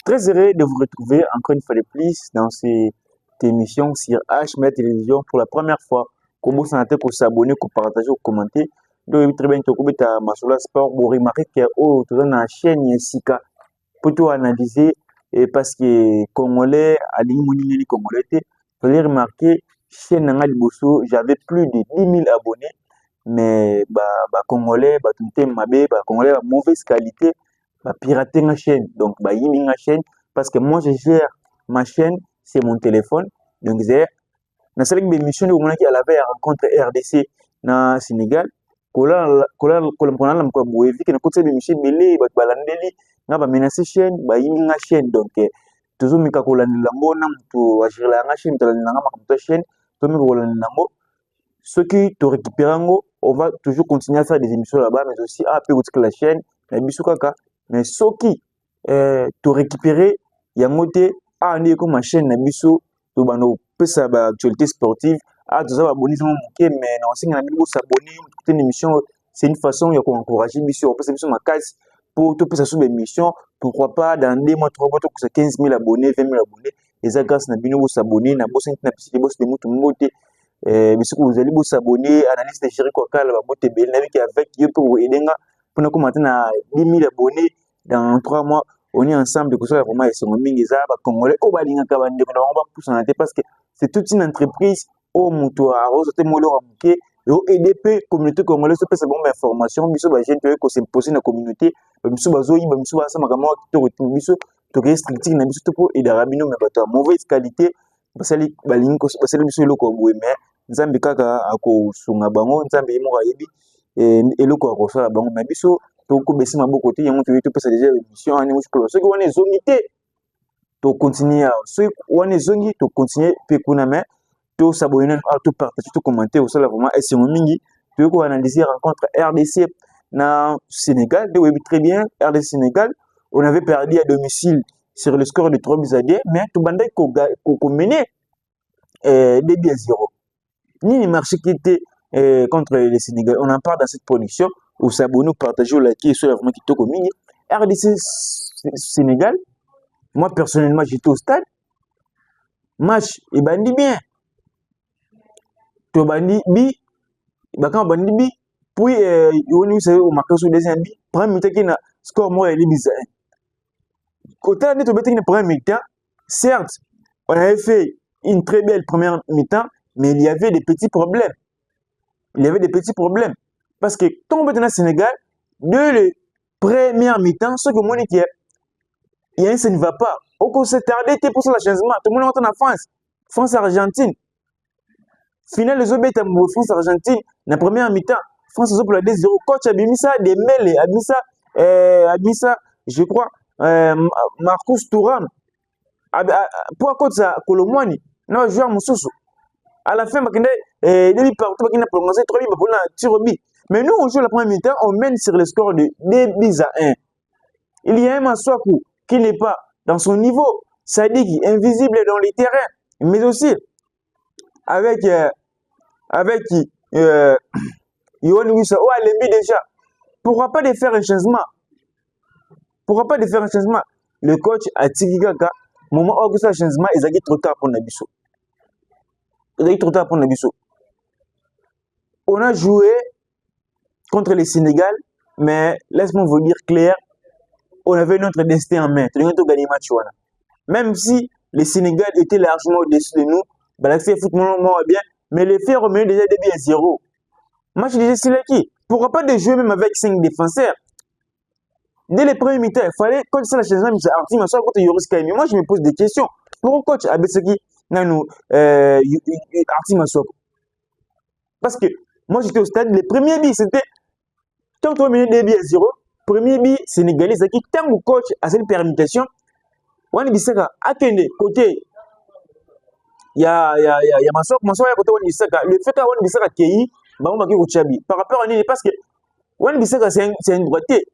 Très heureux de vous retrouver encore une fois de plus dans cette émission sur H Media Télévision pour la première fois. Comme vous avez s'abonner, partager, commenter. Donc, très bien, tu as Masoula Sport, vous remarquez que tu as une chaîne Sika pour tout analyser parce que Congolais, à l'Imouni Congolais, vous allez remarquer, chaîne Nangal Bosso, j'avais plus de 10 000 abonnés, mais Congolais, Congolais, mauvaise qualité. Pirater ma chaîne donc yini ma chaîne parce que moi je gère ma chaîne, c'est mon téléphone. Donc j'ai na salaki be mission de mona ki ala veille rencontre RDC na Sénégal kola la mko boye viki na kotse be mission belé ba balandeli na ba menacer chaîne yini ma chaîne donc toujours mika kolandela mbona mtu wa gérer la chaîne tolandela ma chaîne to mika kolandela ngo ceux qui te récupérent, on va toujours continuer à faire des émissions là-bas, mais aussi à la chaîne, la bisukaka. Mais ceux qui te récupérer, il y a moté à aller comme ma chaîne, la bisu, tu vas nous faire actualité sportive, à tout ça, abonner sur mon mais non, c'est une s'abonner, une émission, c'est une façon, il y a encourager bisu, on peut s'abonner sur ma case pour tout ça sur l'émission, pourquoi pas dans 2 mois, 3 mois, 15 000 abonnés, 20 000 abonnés, et ça grâce à Bino s'abonner, na boss na pisi boss de mutu moté. Mais si vous allez vous abonner, analyse de Chéri Kokal, avec eux pour aider pour nous commenter à 10 000 abonnés dans 3 mois. On est ensemble, que ce soit vraiment ils Congolais, parce que c'est toute une entreprise au Moutoua, au Molo Amouké, au EDP, communauté congolaise, c'est une bonne information. Biso ba gente ko s'imposer na communauté, biso bazoyi, biso ba sama kama to biso to restricting na biso pour aider rabino mais bato mauvaise qualité, basali balingo basali biso loko boye mais nzambe kaka akosunga bango nzambe yemo ayebi eloko akosala bango mais biso tokobesi maboko te yango topesa déjà émission ani muskolo soki wana ezongi te tokontinue soki wana ezongi tokontinue mpe kuna mais tosabone topartage tocommenter osala vraiment esengo mingi toyei koanalyser rencontre RDC na Sénégal de webi très bien RDC Sénégal on avait perdu à domicile sur le score de 3-2 mais tobandaki komener 2-0. Ni marché qui était contre les Sénégalais. On en parle dans cette production. Au s'abonner, partager, liker, sur vraiment qui est commun. RDC Sénégal. Moi, personnellement, j'étais au stade. Match, et bandi bien. To bandi bi. Quand bandi bi. Puis, on au marqué sur deuxième bi. Premier mi-temps qui na score moi, il est bizarre. Côté de notre bêtise, premier mi-temps, certes, on avait fait une très belle première mi-temps. Mais il y avait des petits problèmes. Il y avait des petits problèmes. Parce que quand on est dans le Sénégal, de le premier mi-temps, ce que moi je dis, il y a un ça ne va pas. Au s'est tardé pour ça le changement. Tout le monde est en France. France-Argentine. Finale, les autres bêtes France-Argentine. La première mi-temps, France pour la 2-0. Coach a mis ça, des mêlés, a mis ça, je crois, Marcus Thuram. Pour coach ça, Colomwani, non, joueur Moussoussou. À la fin, il partout, il a prononcé 3 buts pour la tir-but. Mais nous, on joue la première mi-temps, on mène sur le score de 2-1. Il y a un Maswaku qui n'est pas dans son niveau. Ça dit qu'il est invisible dans les terrains. Mais aussi, avec Yohan Wissa, déjà. Pourquoi pas de faire un changement? Pourquoi pas de faire un changement? Le coach a Tigigaka, moment où ça changement, il a dit trop tard pour Nabiso. On a joué contre le Sénégal, mais laisse-moi vous dire clair, on avait notre destin en main. On a gagné le match. Même si le Sénégal était largement au-dessus de nous, l'accès football bien, mais les faits remenaient déjà des à 0. Match déjà Silaki. Pourquoi pas de jouer même avec 5 défenseurs? Dès les premiers mi-temps, il fallait coach ça la changement, mais moi je me pose des questions. Pourquoi coach Abesaki Nanou, parce que moi j'étais au stade, les premiers billes c'était tant 3 minutes de billes à 0, premier billet sénégalais, c'est qui tant que coach à cette permutation, on dit ça à quel côté il y a Masok, côté on dit ça, le fait qu'on dit ça qui par rapport à lui, parce que on dit ça c'est un droitier.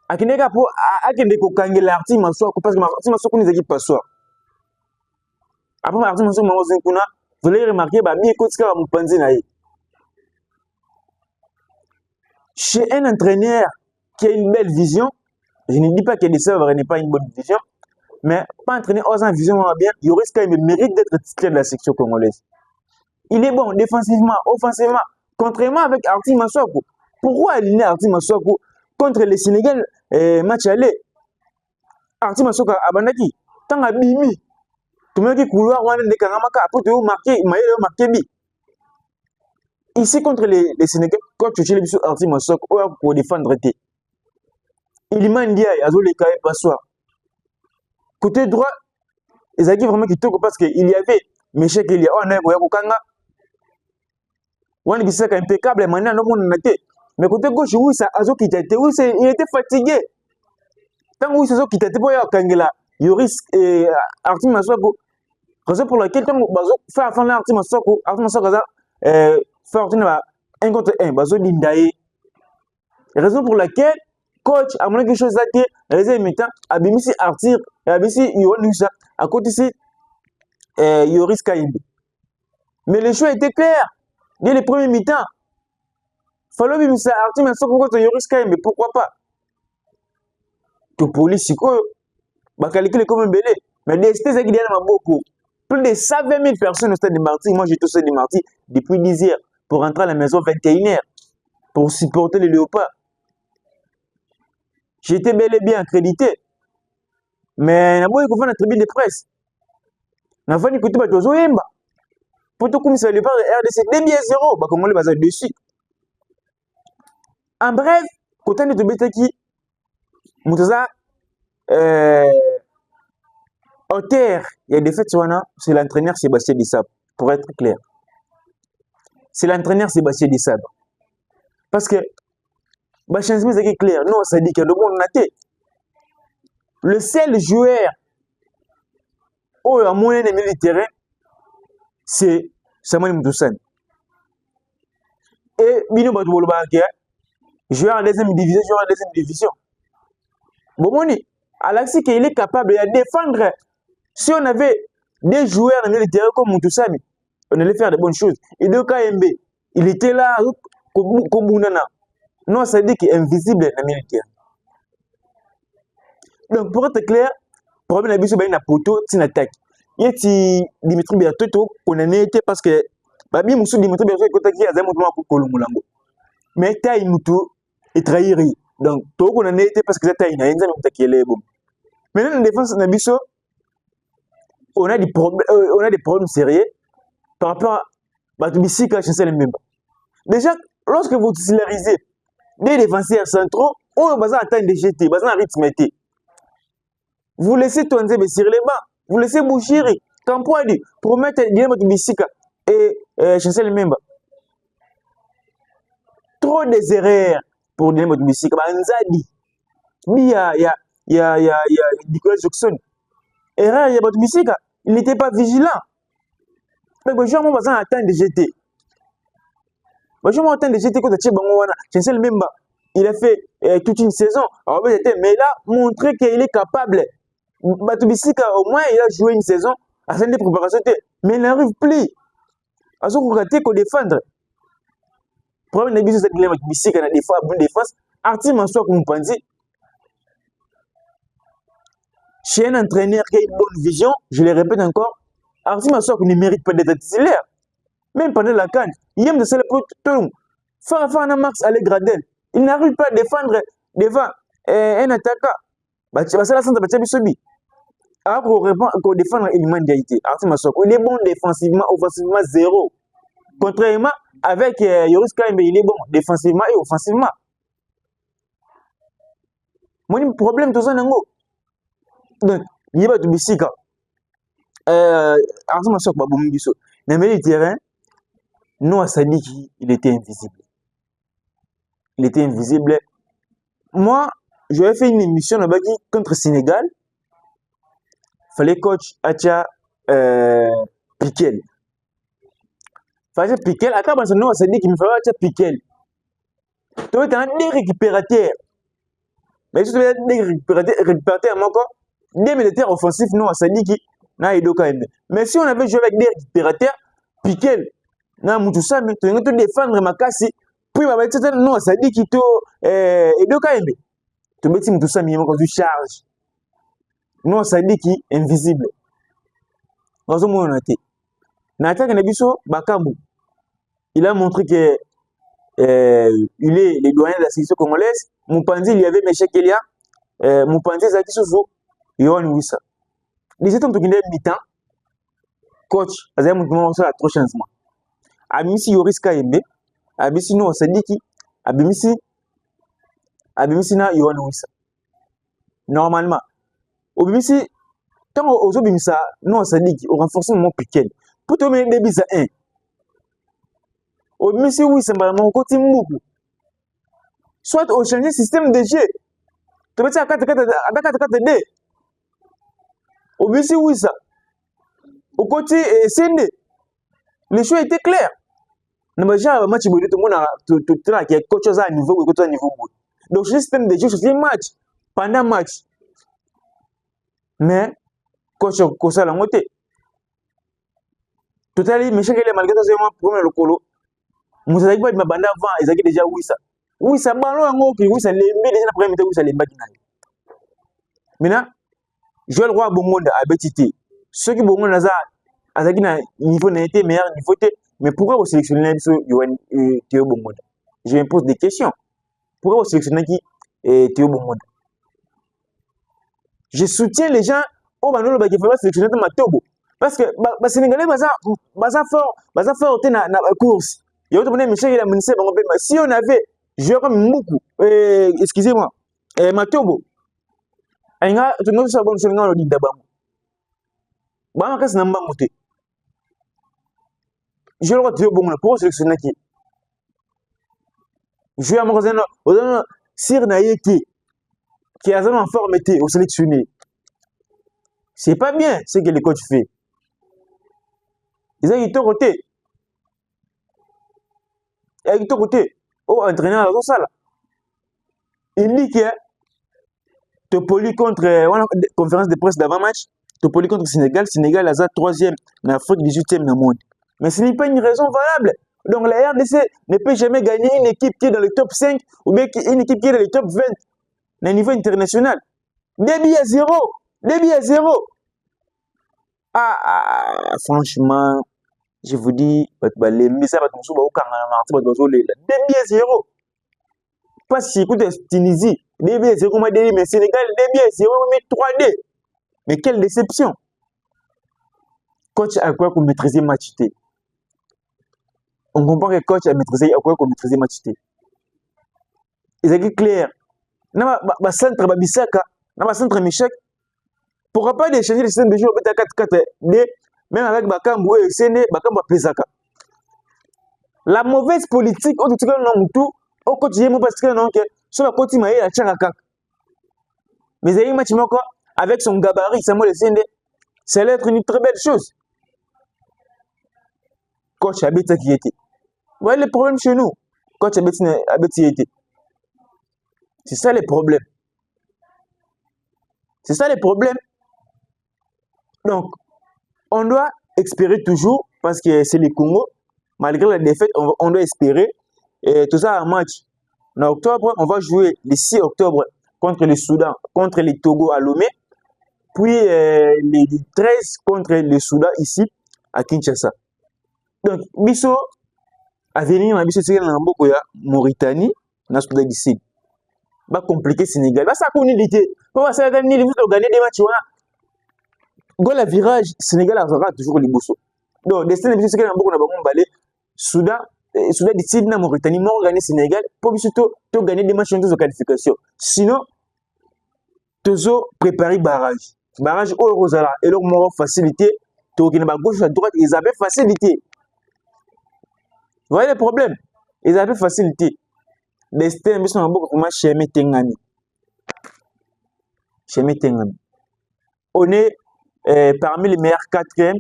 À quel cas pour à quel côté l'artiste Masok, parce que l'artiste Masok nous équipe pas soi. Après, vous allez remarquer, chez un entraîneur qui a une belle vision, Je ne dis pas que Desabre n'est pas une bonne vision, mais pas entraîner Oz en vision bien, Yoris Kaimbe mérite d'être titulaire de la section congolaise. Il est bon défensivement, offensivement, contrairement avec Arti Massouakou. Pourquoi aligner Arti Massouakou contre les Sénégal match aller? Arti Massouakou a Bandaki, tant à Bimi, tout le monde qui couloir, on a des Karamaka, pour te marquer, marqué bi. Ici contre les Sénégalais, quand tu es sur Arti Massouakou, pour défendre tes. Il m'a dit, Azo les Kaye Passoir. Côté droit, ils ont vraiment qui toquent parce qu'il y avait Michel Kelia, on a Kanga. On a dit ça impeccable, maintenant, on a été. Mais côté gauche, oui, ça Azo qui était, oui, il était fatigué. Tant que Azo qui était, Kangela, Yoris et Arti Massouakou. Raison pour laquelle, tant que Bazo fait avant l'Arti Massouakou, fait un contre un, Bazo Lindae. Raison pour laquelle, coach, à mon quelque chose à dire, les émettants, Abimisi Artir, Abimisi Yonusa, à côté ici, Yoris Kaïmbe. Mais le choix était clair. Dès les premiers mi-temps, Fallait bien ça Artir Massouakou contre Yoris Kaïmbe, pourquoi pas? Tout police, bah calculer comme un belé. Mais des stades qui viennent beaucoup. Plus de 120 000 personnes au stade de Marty. Moi, j'étais au stade de Marty depuis 10 heures pour rentrer à la maison 21 h pour supporter les Léopards. J'étais bel et bien accrédité. Mais na boy ko fana tribune de presse. Na fani ko tuba tozo yemba. Poto comme ça le par RDC 2-0 ba Congolais baza dessus. En bref, côté de Betaki Moutaza auteur, il y a des faits sur c'est l'entraîneur Sébastien Desabre, pour être clair. C'est l'entraîneur Sébastien Desabre. Parce que bah changement c'est clair. Non, ça dit que le monde naté. Le seul joueur où il y a moyen de mettre le terrain, c'est Samuel Moussane. Et Bino Batoubolba, joueur en deuxième division, Bon, Alexis, il est capable de défendre. Si on avait des joueurs dans le terrain comme Moussane, on allait faire de bonnes choses. Et de KMB, il était là, comme Bounana. Non, ça dit qu'il est invisible dans le terrain. Donc, pour être clair, le problème est que Poto, c'est une attaque. Il y a Dimitri Bertoto, qu'on a été parce que Babi Moussou Dimitri Bertoto, qui a un mouvement pour Kolomoulango. Mais Taï Moutou est trahi. Donc, tout qu'on a été parce que Taï n'a pas qui est bon. Maintenant, la défense de Nabiso, on a des problèmes sérieux par rapport à Batubisika Chancel Mbemba. Déjà, lorsque vous titularisez des défenseurs centraux, on va attendre des GT, on va rythme. Vous laissez Tonze sur les bancs, vous laissez Bouchiri, Kampoadi, pour mettre Guillaume Bissika et Chancel Memba. Trop des erreurs pour Guillaume Bissika. Nzadi, il y a Nicolas Jackson. Erreur, il y a Bissika, il n'était pas vigilant. Donc, je vais attendre des GT. Je vais attendre des GT contre Tchébangouana, Chancel Memba. Il a fait toute une saison. Alors, mais là, montrer qu'il est capable. Batubisika, au moins, il a joué une saison à cette préparation, mais il n'arrive plus à ce qu'on défendre. Le problème de c'est que Batubisika a des fois bonne défense. Arti Massouakou Moupanzi, chez un entraîneur qui a une bonne vision, je le répète encore, Arti Massouakou ne mérite pas d'être titulaire. Même pendant la canne, il aime de se le prendre. Farafana Max allait Gradel. Il n'arrive pas à défendre devant un attaquant. C'est la centre de Tchabisobi. Alors pour défendre Iliman Diaïté, Arti Massouakou, il est bon défensivement, offensivement, zéro. Contrairement avec Yoris Kaimbe, il est bon défensivement et offensivement. Mon problème, tout ça, nango. Donc, il y a du Bissika. Arti Massouakou, Baboum Bisso. Mais le terrain, nous, à Sadiki, il était invisible. Il était invisible. Moi, j'avais fait une émission là-bas contre Sénégal. Fallait coach Acha Piquel. Fallait Piquel. Attends, parce que nous, ça dit qu'il me fallait Acha Piquel. Tu es un des récupérateurs. Mais si tu es des récupérateurs, encore, des militaires offensifs, nous, ça dit qu'il n'a pas de. Mais si on avait joué avec des récupérateurs, Piquel, n'a Moutoussa, mais tu dois défendre ma casse. Puis, non, ça dit qu'il est tu beti mutu ça minimum quand tu charges non ça dit qui invisible ozo mona te na attaque na biso Bakambu il a montré que il est le doyen de la sélection congolaise. Moupandi, il y avait Meche Kelia. Moupandi, Zaki Sousou, Yohan Wissa. Les états de mi-temps, coach, Azaya Moutouma, ça a trop changement. Abimisi Yoris Kayembe, Abimisi No Sadiki, Abimisi Na Yohan Wissa. Normalement, Abimisi, tant aux Obimisa, No Sadiki, au renforcement piquet. Pour te mettre des bis à 1. Obimisi Wissa, mon côté Moukou. Soit au changer système de jeu. Tu peux dire à 4-4-2. Obimisi Wissa. Au côté CND. Le choix était clair. Nous avons déjà un match où tout le monde a quelque chose à niveau ou à niveau. Donc, le système de jeu, c'est un match. Pendant le match. Mais, coach, ça l'a monté. Totalement, mais chaque année, malgré tout, c'est un problème le colo. Nous avons dit que banda avant, ils avaient déjà Wissa. Wissa, ballon en haut, Wissa, les mbé déjà après mi-temps, Wissa, les mbakina. Maintenant, Joël Roy Bongonda a bétité. Ceux qui Bongonda a niveau n'a été meilleur niveau, mais pourquoi vous sélectionnez Théo Bongonda? Je me pose des questions. Pourquoi vous sélectionnez qui Théo Bongonda? Je soutiens les gens au Banolo qui faut pas sélectionner Matobo. Parce que les Sénégalais, ils fort na course. Il y a autre monde, Michel, il a menacé. Si on avait Jérôme Moukou, excusez-moi, Matobo, il y a tout le monde qui s'abonne sur le dit d'abord. Bah, qu'est-ce que c'est que je le retrouve bon pour sélectionner qui. Je vais à mon cousin, Sir Naïki, qui a en forme été au sélectionné. C'est pas bien ce que les coachs font. Ils ont été côté. Ils ont été côté. Au entraîneur dans la salle. Il dit que Topoli contre la conférence de presse d'avant-match, Topoli contre Sénégal, Sénégal a 3e en Afrique, 18e dans le monde. Mais ce n'est pas une raison valable. Donc la RDC ne peut jamais gagner une équipe qui est dans le top 5 ou bien une équipe qui est dans le top 20 au niveau international. Débit à 0. Débit à 0. Franchement, je vous dis, les messages débit à 0. Pas si écoute Tunisie, débit à 0, mais Sénégal, débit à 0, mais 3D. Mais quelle déception. Coach a quoi pour maîtriser match. On comprend que le coach a maîtrisé le match. C'est clair. Dans le centre de Bissaka, dans le centre de Michel, pourquoi pas changer le système de jeu à 4-4-2, même avec Bakambu et Sene, Bakambu et Pesaka. La mauvaise politique, au tout cas, au quotidien, parce que non, sur la côté, il y a Tchakaka. Mais il y a un match avec son gabarit, Samuel Sene, ça allait être une très belle chose. Coach Abet qui était. Vous voyez le problème chez nous. Coach Abet qui était. C'est ça le problème. C'est ça le problème. Donc, on doit espérer toujours, parce que c'est le Congo, malgré la défaite, on doit espérer. Et tout ça en match. En octobre, on va jouer le 6 octobre contre le Soudan, contre le Togo à Lomé. Puis le 13 contre le Soudan ici à Kinshasa. Donc, biso à venir na biso c'est na mboko ya Mauritanie na Soudan du Sud. Ba compliqué Sénégal. Ba ça connait l'idée. Pour ça gagner les vous gagner des matchs là. Goal à virage Sénégal aura toujours les bosso. Donc destin biso c'est na mboko na bango balé Soudan du Sud na Mauritanie mort gagner Sénégal pour biso to gagner des matchs de qualification. Sinon toujours préparer barrage. Barrage au Rosala et leur mort facilité. To qui na gauche à droite ils avaient facilité. Vous voyez le problème? Ils avaient facilité. Destin, mais on a beaucoup de Chémé Tengani. Chémé Tengani. On est parmi les meilleurs 4e,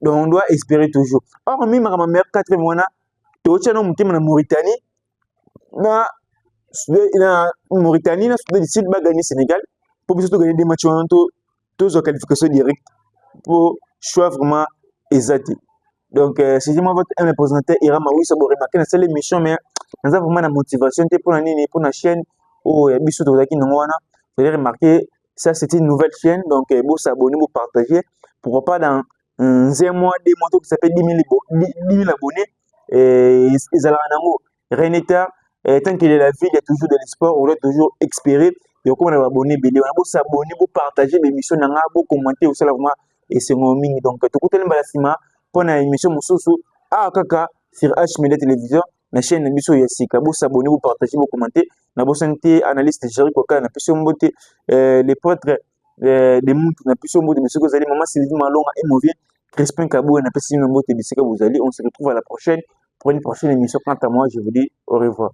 donc on doit espérer toujours. Or, même ma meilleure 4e, on a tout en Mauritanie. Na Mauritanie, na décide de gagner Sénégal pour surtout gagner des matchs en tous aux qualifications directes pour choix vraiment exact. Donc, si je votre représentant Ira Maoui, ça va remarquer dans cette émission, mais nous avons vraiment la motivation pour la chaîne oh biso tozalaki nango wana, vous allez remarquer ça c'était une nouvelle chaîne, donc vous s'abonner, vous partager, pourquoi pas dans un mois, 2 mois, tout qui s'appelle 10 000 abonnés, et ils allaient en amour. Rien n'est tard, tant qu'il est la vie, il y a toujours de l'espoir, on doit toujours espérer. Et comme on a abonné, vous s'abonner, vous partager l'émission, vous commenter aussi là vraiment, et c'est mon ming. Donc, tout côté de la pour une émission Moussousou, kaka sur H Media Télévision, la chaîne émission Yassika, vous s'abonner, vous partager, vous commenter. Na bo santé analyste Jerry Koka, na puission mbote les prêtres des montres, na puission mbote monsieur Kozali, maman Sylvie Malonga et Mauvais, Crispin Kabou, na puission mbote bisika vous allez. On se retrouve à la prochaine pour une prochaine émission. Quant à moi, je vous dis au revoir.